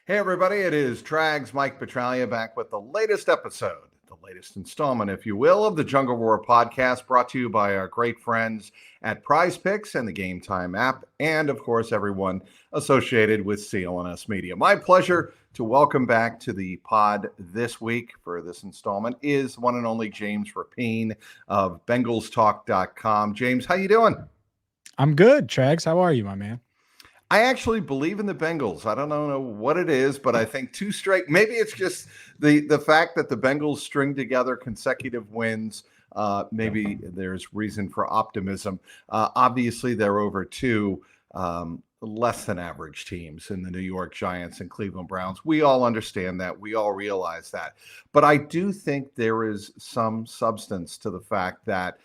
Hey, everybody, it is Trags, Mike Petralia, back with the latest episode, the latest installment, if you will, of the Jungle Roar podcast, brought to you by our great friends at Prize Picks and the Game Time app, and, of course, everyone associated with CLNS Media. My pleasure to welcome back to the pod this week for this installment is one and only James Rapien of BengalsTalk.com. James, how you doing? I'm good, Trags. How are you, my man? I actually believe in the Bengals. I don't know what it is, but I think two straight. Maybe it's just the fact that the Bengals string together consecutive wins. Maybe there's reason for optimism. Obviously, they're over two less than average teams in the New York Giants and Cleveland Browns. We all understand that. We all realize that. But I do think there is some substance to the fact that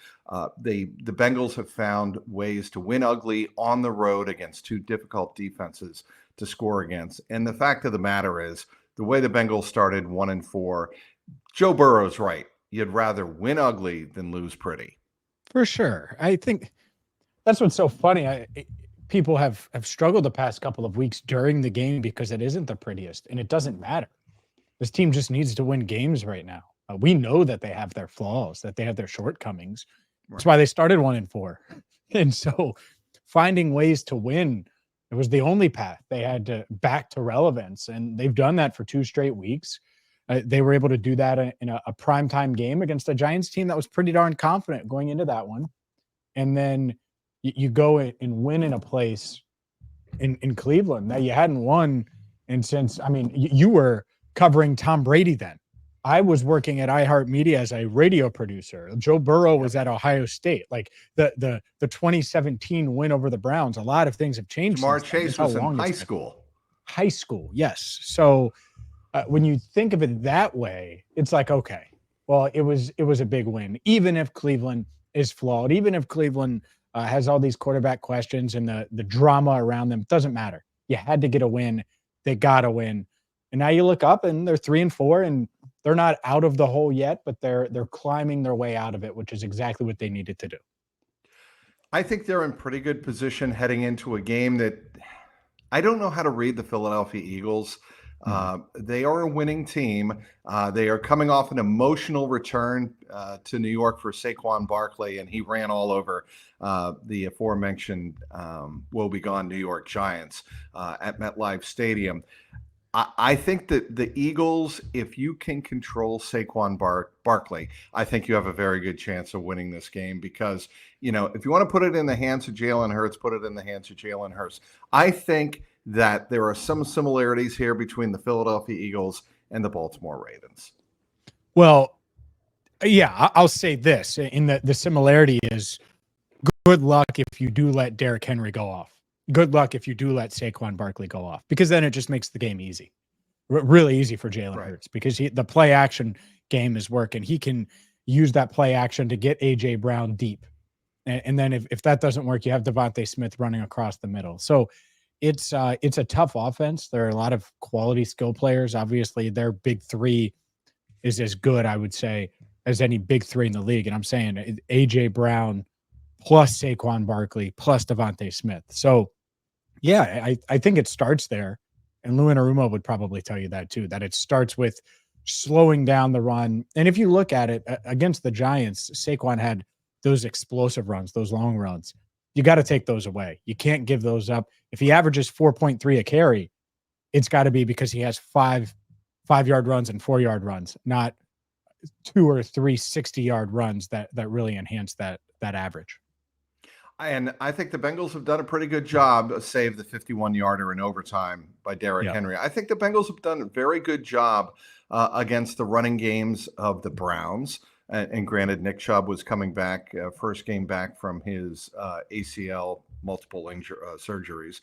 the Bengals have found ways to win ugly on the road against two difficult defenses to score against. And the fact of the matter is, the way the Bengals started 1-4, Joe Burrow's right. You'd rather win ugly than lose pretty. For sure. I think that's what's so funny. People have struggled the past couple of weeks during the game because it isn't the prettiest, and it doesn't matter. This team just needs to win games right now. We know that they have their flaws, that they have their shortcomings. That's why they started 1-4. And so finding ways to win, it was the only path they had to back to relevance. And they've done that for 2 straight weeks. They were able to do that in a primetime game against a Giants team that was pretty darn confident going into that one. And then you go and win in a place in Cleveland that you hadn't won. And since, I mean, you were covering Tom Brady then. I was working at iHeartMedia as a radio producer. Joe Burrow was at Ohio State. Like the 2017 win over the Browns, a lot of things have changed. Jamar Chase was in high school. High school, yes. So when you think of it that way, it's like, okay, well, it was a big win. Even if Cleveland is flawed, even if Cleveland has all these quarterback questions and the drama around them, it doesn't matter. You had to get a win. They got to win. And now you look up and they're 3-4 and they're not out of the hole yet, but they're climbing their way out of it, which is exactly what they needed to do. I think they're in pretty good position heading into a game that I don't know how to read the Philadelphia Eagles. They are a winning team. They are coming off an emotional return to New York for Saquon Barkley, and he ran all over the aforementioned woebegone New York Giants at MetLife Stadium. I think that the Eagles, if you can control Saquon Barkley, I think you have a very good chance of winning this game because, you know, if you want to put it in the hands of Jalen Hurts, put it in the hands of Jalen Hurts. I think that there are some similarities here between the Philadelphia Eagles and the Baltimore Ravens. Well, yeah, I'll say this. In the similarity is good luck if you do let Derrick Henry go off. Good luck if you do let Saquon Barkley go off, because then it just makes the game easy, really easy for Jalen Hurts, because the play action game is working. He can use that play action to get A.J. Brown deep. And then if that doesn't work, you have Devontae Smith running across the middle. So it's a tough offense. There are a lot of quality skill players. Obviously, their big three is as good, I would say, as any big three in the league. And I'm saying A.J. Brown plus Saquon Barkley plus Devontae Smith. So yeah, I think it starts there. And Lou Anarumo would probably tell you that too, that it starts with slowing down the run. And if you look at it against the Giants, Saquon had those explosive runs, those long runs. You got to take those away. You can't give those up. If he averages 4.3 a carry, it's got to be because he has 5-yard runs and 4-yard runs, not 2 or 3 60-yard runs that really enhance that average. And I think the Bengals have done a pretty good job, save the 51-yarder in overtime by Derrick Henry. I think the Bengals have done a very good job against the running games of the Browns. And granted, Nick Chubb was coming back, first game back from his ACL, multiple surgeries.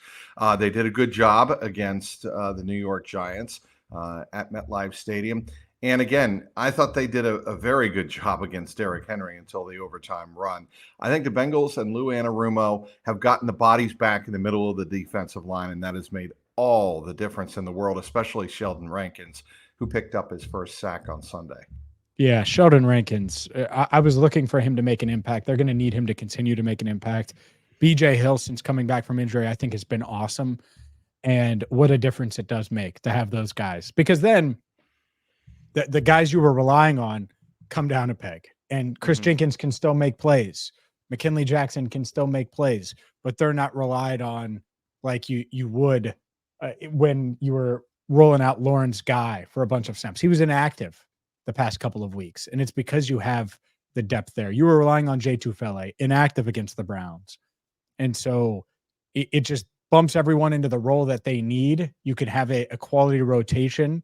They did a good job against the New York Giants at MetLife Stadium. And again, I thought they did a very good job against Derrick Henry until the overtime run. I think the Bengals and Lou Anarumo have gotten the bodies back in the middle of the defensive line, and that has made all the difference in the world, especially Sheldon Rankins, who picked up his first sack on Sunday. Yeah, Sheldon Rankins. I was looking for him to make an impact. They're going to need him to continue to make an impact. BJ Hill, since coming back from injury, I think has been awesome. And what a difference it does make to have those guys, because then the guys you were relying on come down a peg, and Chris Jenkins can still make plays. McKinley Jackson can still make plays, but they're not relied on like you would when you were rolling out Lawrence Guy for a bunch of snaps. He was inactive the past couple of weeks, and it's because you have the depth there. You were relying on J. Tufele, inactive against the Browns. And so it just bumps everyone into the role that they need. You can have a quality rotation.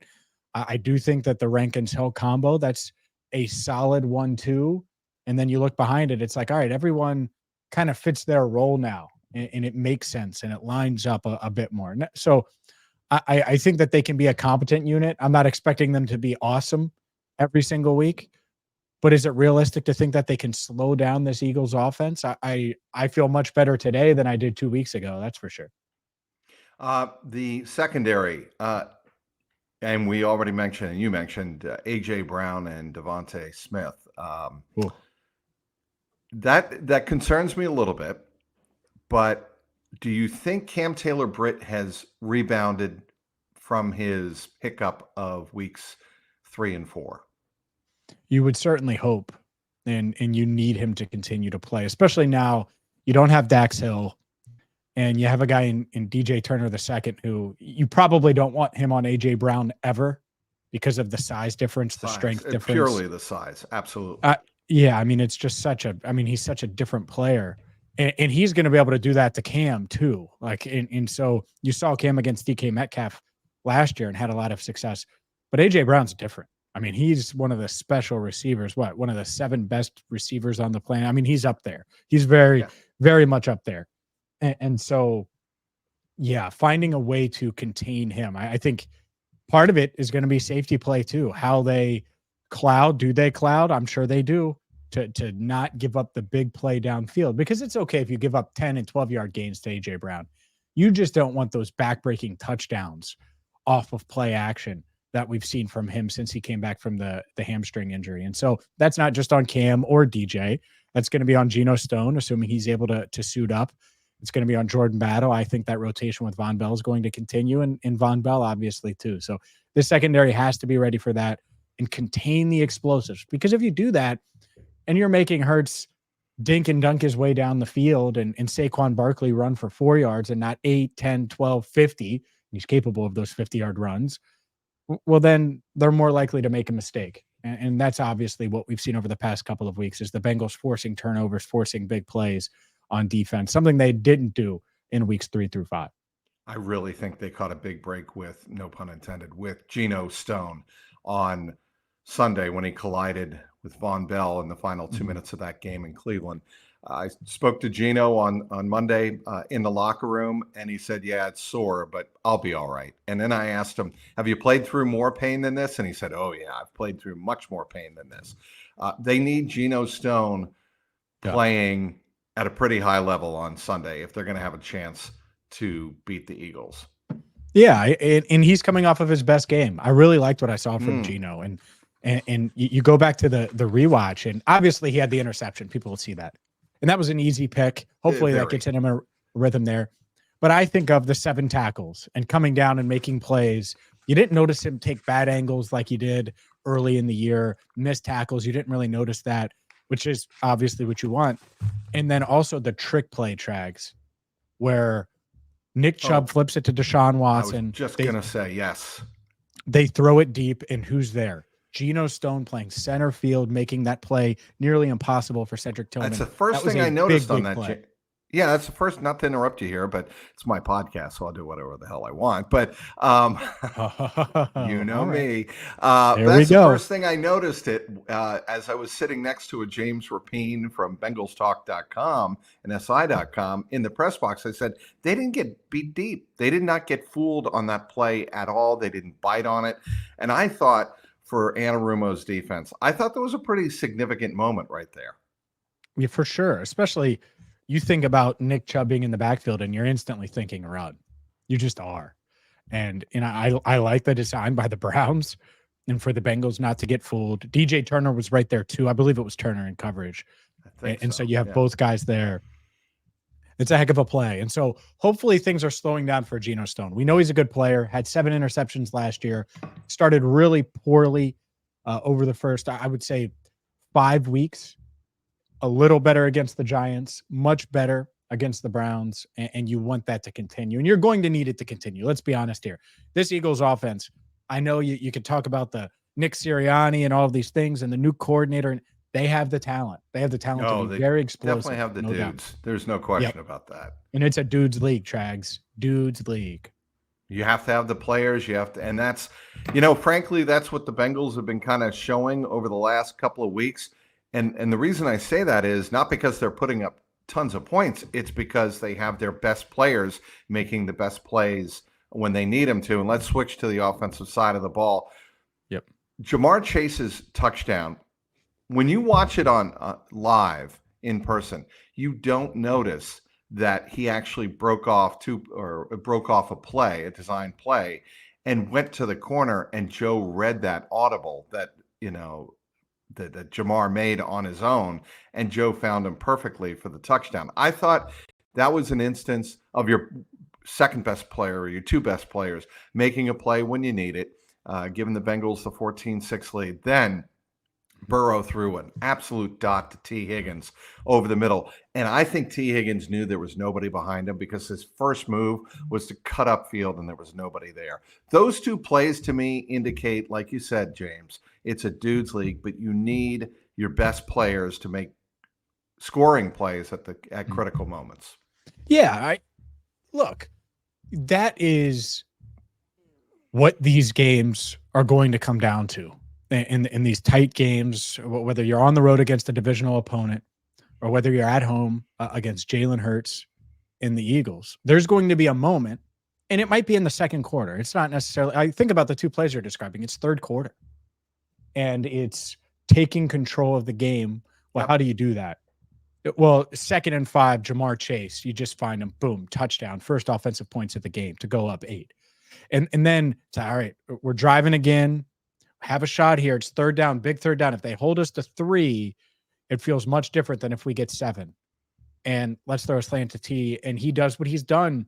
I do think that the Rankins Hill combo, that's a solid 1-2. And then you look behind it, it's like, all right, everyone kind of fits their role now, and it makes sense and it lines up a bit more. So I think that they can be a competent unit. I'm not expecting them to be awesome every single week, but is it realistic to think that they can slow down this Eagles offense? I feel much better today than I did 2 weeks ago. That's for sure. The secondary, and we already mentioned, and you mentioned A.J. Brown and Devontae Smith. That concerns me a little bit, but do you think Cam Taylor-Britt has rebounded from his hiccup of weeks 3 and 4? You would certainly hope, and you need him to continue to play, especially now you don't have Dax Hill, and you have a guy in DJ Turner II who you probably don't want him on A.J. Brown ever because of the size difference, the strength difference. Purely the size, absolutely. Yeah, I mean, it's just he's such a different player. And he's going to be able to do that to Cam too. Like, and so you saw Cam against DK Metcalf last year and had a lot of success, but A.J. Brown's different. I mean, he's one of the special receivers, one of the 7 best receivers on the planet. I mean, he's up there. He's very much up there. And so, yeah, finding a way to contain him. I think part of it is going to be safety play too. How they cloud, do they cloud? I'm sure they do, to not give up the big play downfield, because it's okay if you give up 10 and 12-yard gains to A.J. Brown. You just don't want those backbreaking touchdowns off of play action that we've seen from him since he came back from the hamstring injury. And so that's not just on Cam or DJ. That's going to be on Geno Stone, assuming he's able to suit up. It's going to be on Jordan Battle. I think that rotation with Von Bell is going to continue, and Von Bell obviously too. So this secondary has to be ready for that and contain the explosives, because if you do that and you're making Hurts dink and dunk his way down the field and Saquon Barkley run for 4 yards and not 8, 10, 12, 50, he's capable of those 50-yard runs, well, then they're more likely to make a mistake. And that's obviously what we've seen over the past couple of weeks, is the Bengals forcing turnovers, forcing big plays on defense, something they didn't do in weeks 3 through 5. I really think they caught a big break with, no pun intended, with Geno Stone on Sunday when he collided with Von Bell in the final 2 minutes of that game in Cleveland. I spoke to Geno on Monday in the locker room, and he said, yeah, it's sore, but I'll be all right. And then I asked him, have you played through more pain than this? And he said, oh, yeah, I've played through much more pain than this. They need Geno Stone playing at a pretty high level on Sunday if they're going to have a chance to beat the Eagles. Yeah, and he's coming off of his best game. I really liked what I saw from Geno. And you go back to the rewatch, and obviously he had the interception. People will see that. And that was an easy pick. Hopefully that gets in him a rhythm there. But I think of the 7 tackles and coming down and making plays. You didn't notice him take bad angles like he did early in the year, missed tackles. You didn't really notice that, which is obviously what you want. And then also the trick play, Trags, where Nick Chubb flips it to Deshaun Watson. I was just going to say, yes. They throw it deep, and who's there? Geno Stone playing center field, making that play nearly impossible for Cedric Tillman. That's the first thing I noticed on that. Yeah, that's the first, not to interrupt you here, but it's my podcast, so I'll do whatever the hell I want. But you know me. That's the first thing I noticed as I was sitting next to a James Rapien from BengalsTalk.com and SI.com in the press box. I said, they didn't get beat deep. They did not get fooled on that play at all. They didn't bite on it. And I thought, for Anarumo's defense, I thought that was a pretty significant moment right there. Yeah, for sure. Especially you think about Nick Chubb being in the backfield and you're instantly thinking run. You just are. And I like the design by the Browns and for the Bengals not to get fooled. DJ Turner was right there too. I believe it was Turner in coverage. So you have both guys there. It's a heck of a play. And so hopefully things are slowing down for Geno Stone. We know he's a good player, had 7 interceptions last year, started really poorly over the first, I would say, 5 weeks. A little better against the Giants, much better against the Browns, and you want that to continue. And you're going to need it to continue. Let's be honest here. This Eagles offense, I know you could talk about the Nick Sirianni and all of these things and the new coordinator, and they have the talent. They have the talent to be they very explosive. definitely have the no dudes. doubt. There's no question about that. And it's a dudes league, Trags. Dudes league. You have to have the players. You have to, and that's, frankly, that's what the Bengals have been kind of showing over the last couple of weeks. And the reason I say that is not because they're putting up tons of points. It's because they have their best players making the best plays when they need them to. And let's switch to the offensive side of the ball. Yep. Jamar Chase's touchdown, when you watch it on live in person, you don't notice that he actually broke off a play, a design play, and went to the corner, and Joe read that audible that Jamar made on his own, and Joe found him perfectly for the touchdown. I thought that was an instance of your second best player or your two best players making a play when you need it, giving the Bengals the 14-6 lead. Then Burrow threw an absolute dot to T. Higgins over the middle. And I think T. Higgins knew there was nobody behind him because his first move was to cut upfield and there was nobody there. Those two plays to me indicate, like you said, James, it's a dudes league, but you need your best players to make scoring plays at critical moments. Yeah, look, that is what these games are going to come down to. In these tight games, whether you're on the road against a divisional opponent or whether you're at home against Jalen Hurts in the Eagles, there's going to be a moment, and it might be in the second quarter. It's not necessarily, I think about the two plays you're describing. It's third quarter, and it's taking control of the game. Well, how do you do that? Well, 2nd and 5, Jamar Chase, you just find him, boom, touchdown, first offensive points of the game to go up 8. And then it's all right, we're driving again. Have a shot here. It's third down, big third down. If they hold us to 3, it feels much different than if we get 7. And let's throw a slant to T. And he does what he's done.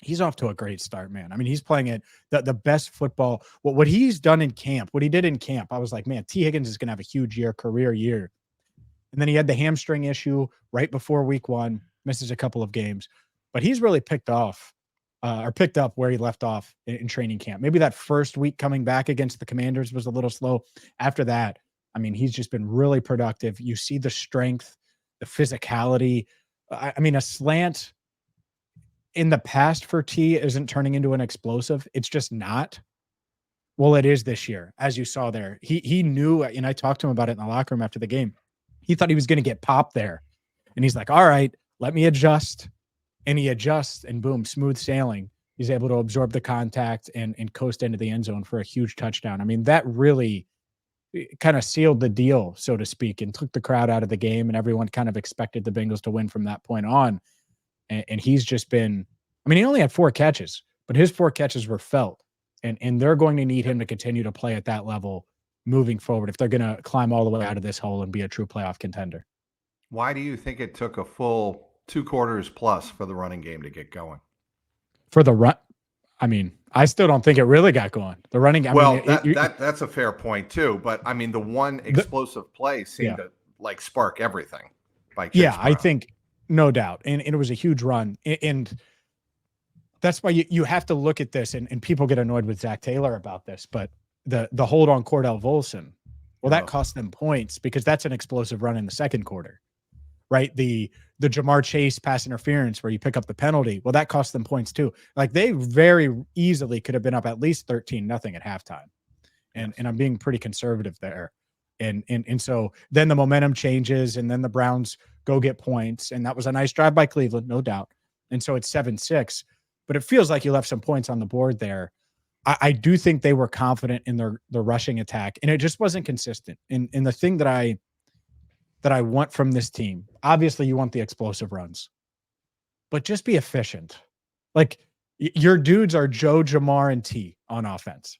He's off to a great start, man. I mean, he's playing it the best football. What he's done in camp, what he did in camp, I was like, man, T. Higgins is going to have a huge year, career year. And then he had the hamstring issue right before week 1, misses a couple of games. But he's really picked up where he left off in training camp. Maybe that first week coming back against the Commanders was a little slow. After that, I mean, he's just been really productive. You see the strength, the physicality. I mean, a slant in the past for T isn't turning into an explosive. It's just not. Well, it is this year, as you saw there. He knew, and I talked to him about it in the locker room after the game. He thought he was going to get popped there. And he's like, all right, let me adjust. And he adjusts, and boom, smooth sailing. He's able to absorb the contact and coast into the end zone for a huge touchdown. I mean, that really kind of sealed the deal, so to speak, and took the crowd out of the game, and everyone kind of expected the Bengals to win from that point on. And he's just been, I mean, he only had 4 catches, but his 4 catches were felt. And they're going to need him to continue to play at that level moving forward if they're going to climb all the way out of this hole and be a true playoff contender. Why do you think it took a full 2 quarters plus for the running game to get going? For the run, I mean, I still don't think it really got going. The running, that's a fair point too. But I mean, the one explosive play seemed to like spark everything. I think no doubt, and it was a huge run, and that's why you have to look at this. And people get annoyed with Zach Taylor about this, but the hold on Cordell Volson, well, that cost them points because that's an explosive run in the second quarter. Right. The Jamar Chase pass interference where you pick up the penalty. Well, that cost them points too. Like they very easily could have been up at least 13-0 at halftime. And I'm being pretty conservative there. And so then the momentum changes and then the Browns go get points. And that was a nice drive by Cleveland, no doubt. And so it's 7-6, but it feels like you left some points on the board there. I do think they were confident in their rushing attack, and it just wasn't consistent. And the thing that I want from this team, obviously you want the explosive runs, but just be efficient. Like your dudes are Joe, Jamar, and T on offense.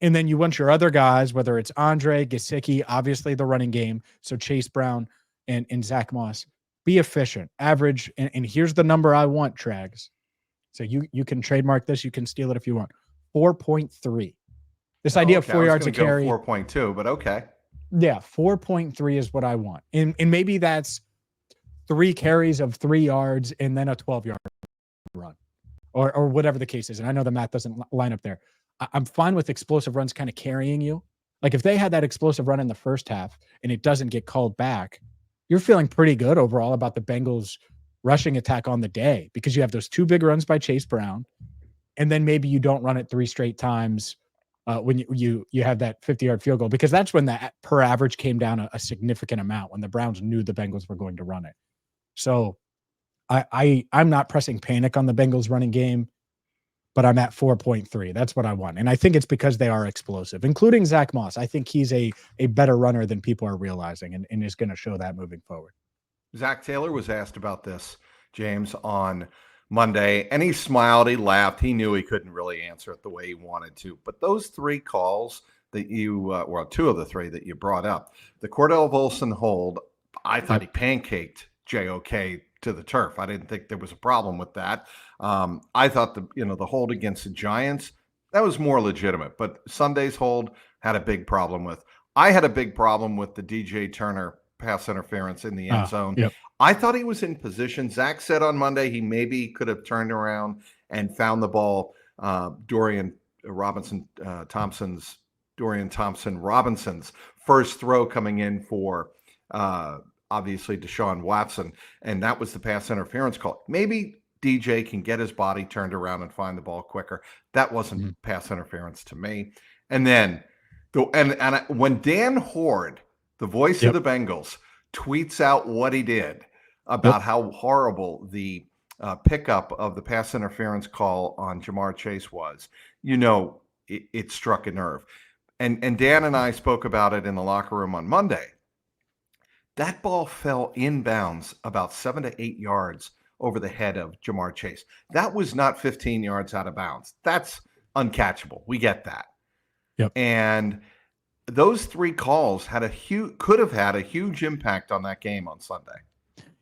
And then you want your other guys, whether it's Andre, Gesicki, obviously the running game. So Chase Brown and Zach Moss, be efficient, average, and here's the number I want, Trags. So you can trademark this, you can steal it if you want. 4.3. This idea of 4 yards a carry. 4.2, but okay. Yeah, 4.3 is what I want. And maybe that's 3 carries of 3 yards and then a 12-yard run. Or whatever the case is. And I know the math doesn't line up there. I'm fine with explosive runs kind of carrying you. Like if they had that explosive run in the first half and it doesn't get called back, you're feeling pretty good overall about the Bengals rushing attack on the day because you have those 2 big runs by Chase Brown, and then maybe you don't run it 3 straight times when you have that 50-yard field goal, because that's when the per average came down a significant amount when the Browns knew the Bengals were going to run it. So I'm not pressing panic on the Bengals running game, but I'm at 4.3. That's what I want. And I think it's because they are explosive, including Zach Moss. I think he's a better runner than people are realizing and is going to show that moving forward. Zach Taylor was asked about this, James, on Monday, and he smiled, he laughed. He knew he couldn't really answer it the way he wanted to. But those 3 calls that you, well, 2 of the 3 that you brought up, the Cordell Volson hold, I thought he pancaked JOK to the turf. I didn't think there was a problem with that. I thought the hold against the Giants, that was more legitimate, but Sunday's hold had a big problem with. I had a big problem with the DJ Turner pass interference in the end zone. Yep. I thought he was in position. Zach said on Monday he maybe could have turned around and found the ball. Dorian Thompson Robinson's first throw coming in for obviously Deshaun Watson, and that was the pass interference call. Maybe DJ can get his body turned around and find the ball quicker. That wasn't pass interference to me. And then when Dan Horde, the voice of the Bengals, tweets out what he did about how horrible the pickup of the pass interference call on Jamar Chase was, it struck a nerve. And Dan and I spoke about it in the locker room on Monday. That ball fell inbounds about 7 to 8 yards over the head of Jamar Chase. That was not 15 yards out of bounds. That's uncatchable. We get that. Yep. And those 3 calls could have had a huge impact on that game on Sunday.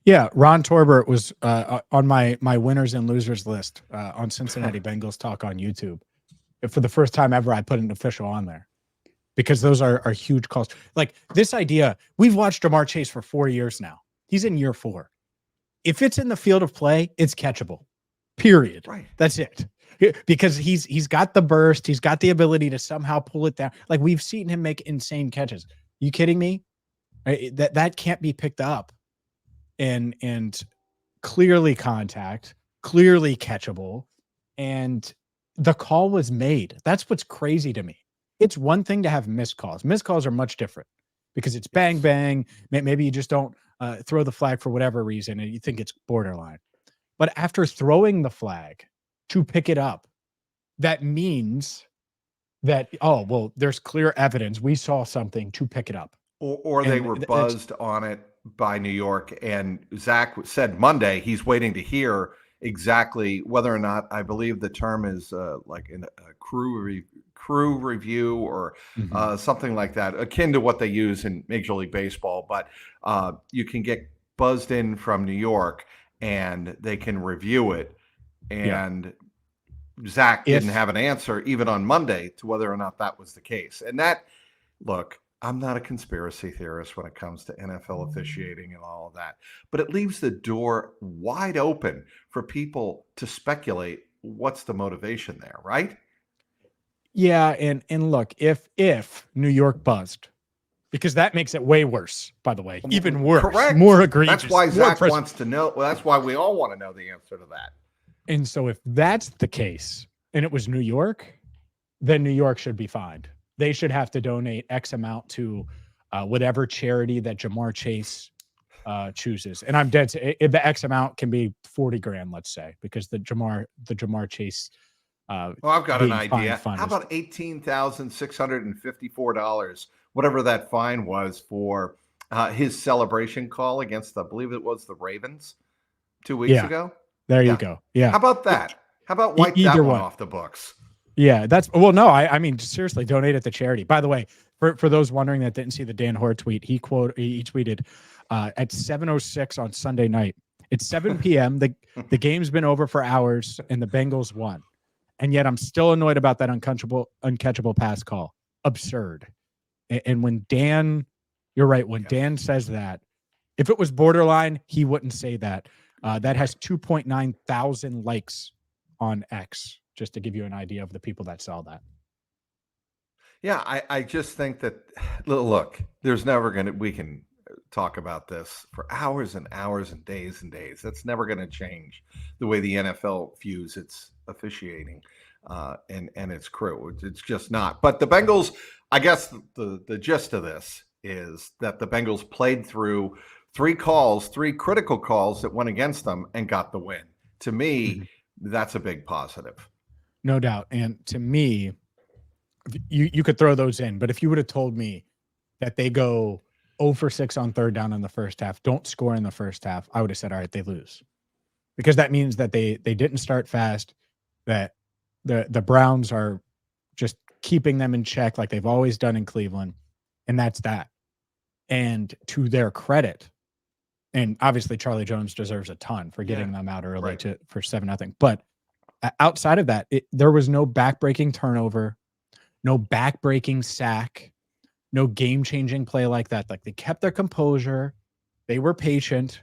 Yeah, Ron Torbert was on my winners and losers list on Cincinnati Bengals Talk on YouTube. For the first time ever, I put an official on there because those are huge calls. Like this idea, we've watched Jamar Chase for 4 years now. He's in year 4. If it's in the field of play, it's catchable. Period. Right. That's it. Because he's got the burst, he's got the ability to somehow pull it down. Like we've seen him make insane catches. You kidding me? That can't be picked up. And clearly contact, clearly catchable, and the call was made. That's what's crazy to me. It's one thing to have missed calls. Missed calls are much different because it's bang, bang. Maybe you just don't throw the flag for whatever reason and you think it's borderline. But after throwing the flag to pick it up, that means that, there's clear evidence. We saw something to pick it up. Or they were buzzed on it by New York. And Zach said Monday he's waiting to hear exactly whether or not, I believe the term is like in a crew review or something like that, akin to what they use in Major League Baseball. But you can get buzzed in from New York and they can review it. And Zach didn't have an answer even on Monday to whether or not that was the case. And look, I'm not a conspiracy theorist when it comes to NFL officiating and all of that, but it leaves the door wide open for people to speculate what's the motivation there, right? Yeah, and look, if New York buzzed, because that makes it way worse, by the way, even worse, correct, more egregious. That's why Zach wants to know. Well, that's why we all want to know the answer to that. And so if that's the case, and it was New York, then New York should be fined. They should have to donate X amount to whatever charity that Jamar Chase chooses. And I'm dead. The X amount can be 40 grand, let's say, because the Jamar Chase. Well, I've got an idea. How about $18,654? Whatever that fine was for his celebration call against, I believe it was the Ravens 2 weeks ago. There you go. Yeah. How about that? How about wipe that one off the books? Yeah, I mean, seriously, donate it to charity. By the way, for those wondering that didn't see the Dan Horde tweet, he tweeted, at 7:06 on Sunday night. It's 7 p.m. The game's been over for hours, and the Bengals won. And yet I'm still annoyed about that uncatchable pass call. Absurd. And when Dan, you're right, when Dan says that, if it was borderline, he wouldn't say that. That has 2.9 thousand likes on X, just to give you an idea of the people that saw that. Yeah, I just think that, look, there's never going to, we can talk about this for hours and hours and days. That's never going to change the way the NFL views its officiating and its crew. It's just not. But the Bengals, I guess the gist of this is that the Bengals played through three critical calls that went against them and got the win. To me, that's a big positive. No doubt. And to me, you could throw those in, but if you would have told me that they go 0 for 6 on third down in the first half, don't score in the first half, I would have said, all right, they lose. Because that means that they didn't start fast, that the Browns are just keeping them in check like they've always done in Cleveland. And that's that. And to their credit, and obviously Charlie Jones deserves a ton for getting them out early for 7-0. But outside of that, there was no backbreaking turnover, no backbreaking sack, no game-changing play like that. Like, they kept their composure, they were patient,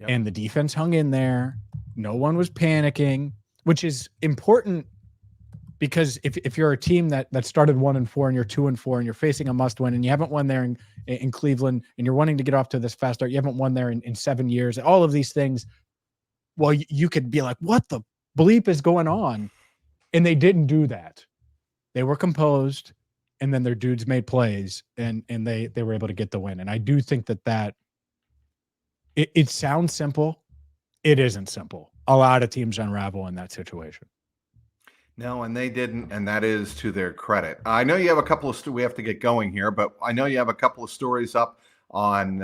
and the defense hung in there. No one was panicking, which is important because if you're a team that started 1-4 and you're 2-4 and you're facing a must-win and you haven't won there in Cleveland and you're wanting to get off to this fast start, you haven't won there in 7 years, all of these things, well, you could be like, what the bleep is going on? And they didn't do that. They were composed, and then their dudes made plays, and they were able to get the win. And I do think that it sounds simple. It isn't simple. A lot of teams unravel in that situation. No, and they didn't, and that is to their credit. I know you have a couple of we have to get going here, but I know you have a couple of stories up on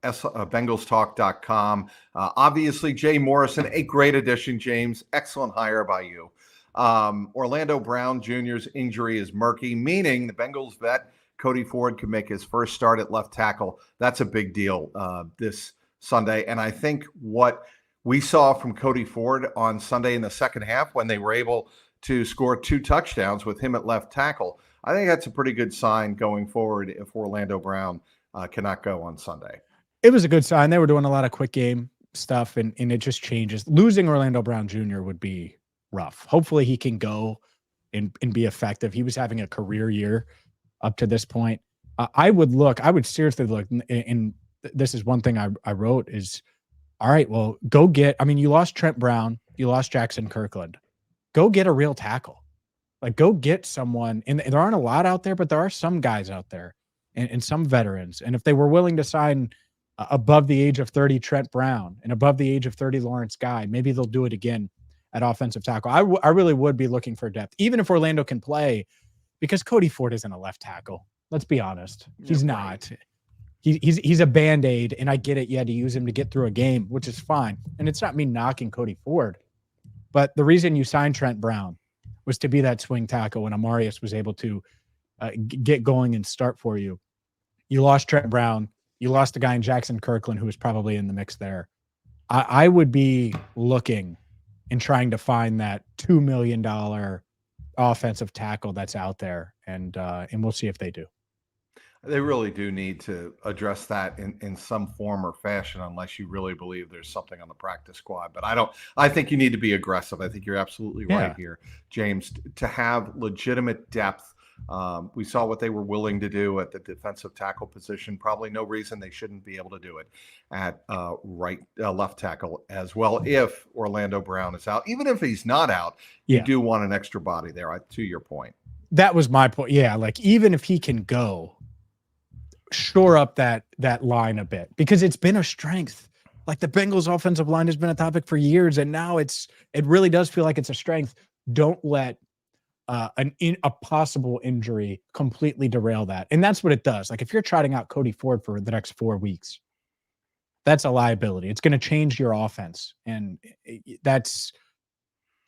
BengalsTalk.com. Obviously, Jay Morrison, a great addition, James. Excellent hire by you. Orlando Brown Jr.'s injury is murky, meaning the Bengals vet Cody Ford could make his first start at left tackle. That's a big deal this Sunday. And I think what we saw from Cody Ford on Sunday in the second half, when they were able to score 2 touchdowns with him at left tackle, I think that's a pretty good sign going forward if Orlando Brown cannot go on Sunday. It was a good sign. They were doing a lot of quick game stuff, and it just changes. Losing Orlando Brown Jr. would be rough. Hopefully he can go and be effective. He was having a career year up to this point. I would seriously look, and this is one thing I wrote is, all right, well, go get, you lost Trent Brown, you lost Jackson Kirkland. Go get a real tackle. Like, go get someone, and there aren't a lot out there, but there are some guys out there and some veterans. And if they were willing to sign above the age of 30 Trent Brown and above the age of 30 Lawrence Guy, maybe they'll do it again at offensive tackle. I really would be looking for depth, even if Orlando can play, because Cody Ford isn't a left tackle. Let's be honest. He's not. He's a Band-Aid, and I get it. You had to use him to get through a game, which is fine. And it's not me knocking Cody Ford, but the reason you signed Trent Brown was to be that swing tackle when Amarius was able to get going and start for you. You lost Trent Brown. You lost a guy in Jackson Kirkland who was probably in the mix there. I would be looking and trying to find that $2 million offensive tackle that's out there, and we'll see if they do. They really do need to address that in some form or fashion, unless you really believe there's something on the practice squad. But I think you need to be aggressive. I think you're absolutely right here, James, to have legitimate depth. We saw what they were willing to do at the defensive tackle position. Probably no reason they shouldn't be able to do it at left tackle as well. If Orlando Brown is out, even if he's not out, you do want an extra body there, to your point. That was my point. Yeah. Like, even if he can go, shore up that line a bit, because it's been a strength. Like, the Bengals offensive line has been a topic for years, and now it really does feel like it's a strength. Don't let a possible injury completely derail that. And that's what it does. Like, if you're trotting out Cody Ford for the next 4 weeks, that's a liability. It's going to change your offense, and that's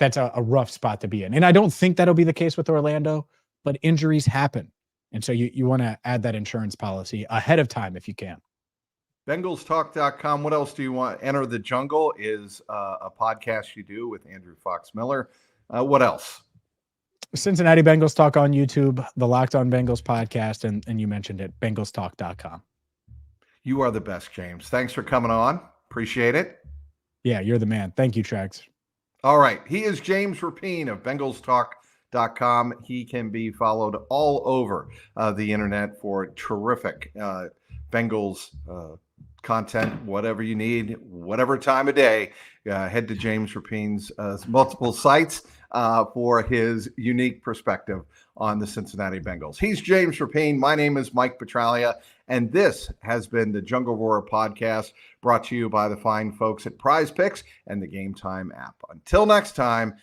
a rough spot to be in. And I don't think that'll be the case with Orlando, but injuries happen. And so you want to add that insurance policy ahead of time if you can. BengalsTalk.com. What else do you want? Enter the Jungle is a podcast you do with Andrew Fox Miller. What else? Cincinnati Bengals Talk on YouTube, the Locked On Bengals podcast, and you mentioned it, BengalsTalk.com. You are the best, James. Thanks for coming on. Appreciate it. Yeah, you're the man. Thank you, Trags. All right. He is James Rapien of BengalsTalk.com. He can be followed all over the internet for terrific Bengals content, whatever you need, whatever time of day. Head to James Rapien's multiple sites for his unique perspective on the Cincinnati Bengals. He's James Rapien. My name is Mike Petralia, and this has been the Jungle Roar podcast, brought to you by the fine folks at Prize Picks and the Game Time app. Until next time,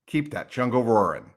keep that jungle roaring.